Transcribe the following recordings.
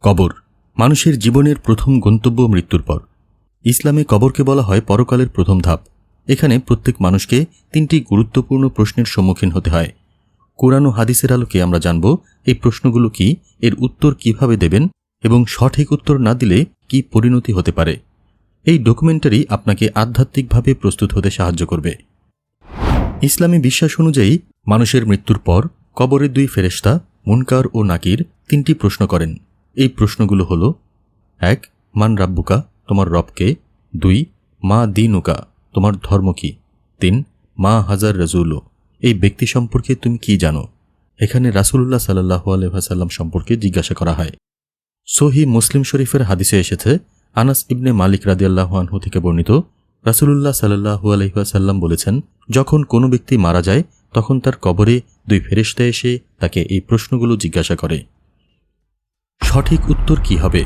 কবর মানুষের জীবনের প্রথম গন্তব্য মৃত্যুর পর। ইসলামে কবরকে বলা হয় পরকালের প্রথম ধাপ। এখানে প্রত্যেক মানুষকে তিনটি গুরুত্বপূর্ণ প্রশ্নের সম্মুখীন হতে হয়। কুরআন ও হাদিসের আলোকে আমরা জানব এই প্রশ্নগুলো কি, এর উত্তর কিভাবে দেবেন এবং সঠিক উত্তর না দিলে কি পরিণতি হতে পারে। এই ডকুমেন্টারি আপনাকে আধ্যাত্মিকভাবে প্রস্তুত হতে সাহায্য করবে। ইসলামী বিশ্বাস অনুযায়ী মানুষের মৃত্যুর পর কবরের দুই ফেরেশতা মুনকার ও নাকির তিনটি প্রশ্ন করেন। এই প্রশ্নগুলো হল: 1. মান রাব্বুকা, তোমার রবকে। 2. মা দীনুকা, তোমার ধর্ম কি। 3. মা হাজার রাজুল, এই ব্যক্তি সম্পর্কে তুমি কি জানো। এখানে রাসূলুল্লাহ সাল্লাল্লাহু আলাইহি ওয়াসাল্লাম সম্পর্কে জিজ্ঞাসা করা হয়। সহিহ মুসলিম শরীফের হাদিসে এসেছে, আনাস ইবনে মালিক রাদিয়াল্লাহু আনহু থেকে বর্ণিত, রাসূলুল্লাহ সাল্লাল্লাহু আলাইহি ওয়াসাল্লাম বলেছেন, যখন কোনো ব্যক্তি মারা যায় তখন তার কবরে দুই ফেরেশতা এসে তাকে এই প্রশ্নগুলো জিজ্ঞাসা করে। সঠিক উত্তর কি হবে?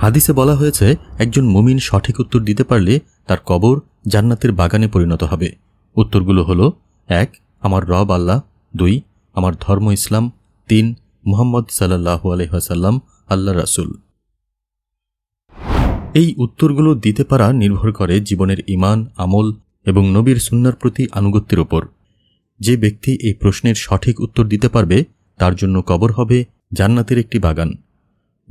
হাদিসে বলা হয়েছে, একজন মুমিন সঠিক উত্তর দিতে পারলে তার কবর জান্নাতের বাগানে পরিণত হবে। উত্তরগুলো হল: 1. আমার রব আল্লাহ। 2. আমার ধর্ম ইসলাম। 3. মুহাম্মদ সাল্লাল্লাহু আলাইহি ওয়াসাল্লাম আল্লাহর রাসূল। এই উত্তরগুলো দিতে পারা নির্ভর করে জীবনের ঈমান, আমল এবং নবীর সুন্নাহর প্রতি আনুগত্যের উপর। যে ব্যক্তি এই প্রশ্নের সঠিক উত্তর দিতে পারবে তার জন্য কবর হবে জান্নাতের একটি বাগান।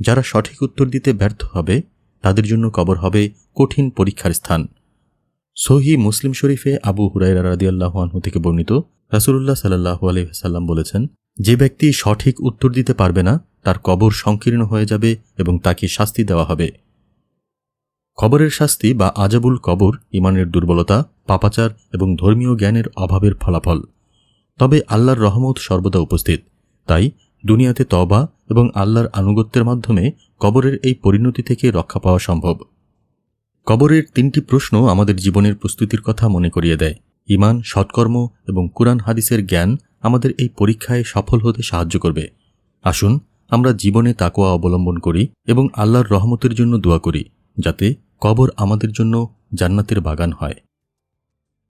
যারা সঠিক উত্তর দিতে ব্যর্থ হবে তাদের জন্য কবর হবে কঠিন পরীক্ষার স্থান। সহিহ মুসলিম শরীফে আবু হুরায়রা রাদিয়াল্লাহু আনহু থেকে বর্ণিত, রাসূলুল্লাহ সাল্লাল্লাহু আলাইহি ওয়াসাল্লাম বলেছেন, যে ব্যক্তি সঠিক উত্তর দিতে পারবে না তার কবর সংকীর্ণ হয়ে যাবে এবং তাকে শাস্তি দেওয়া হবে। কবরের শাস্তি বা আযাবুল কবর ঈমানের দুর্বলতা, পাপাচার এবং ধর্মীয় জ্ঞানের অভাবের ফলাফল। তবে আল্লাহর রহমত সর্বদা উপস্থিত। তাই দুনিয়াতে তওবা এবং আল্লাহর আনুগত্যের মাধ্যমে কবরের এই পরিণতি থেকে রক্ষা পাওয়া সম্ভব। কবরের তিনটি প্রশ্ন আমাদের জীবনের প্রস্তুতির কথা মনে করিয়ে দেয়। ঈমান, সৎকর্ম এবং কুরআন হাদিসের জ্ঞান আমাদের এই পরীক্ষায় সফল হতে সাহায্য করবে। আসুন আমরা জীবনে তাকওয়া অবলম্বন করি এবং আল্লাহর রহমতের জন্য দোয়া করি, যাতে কবর আমাদের জন্য জান্নাতের বাগান হয়।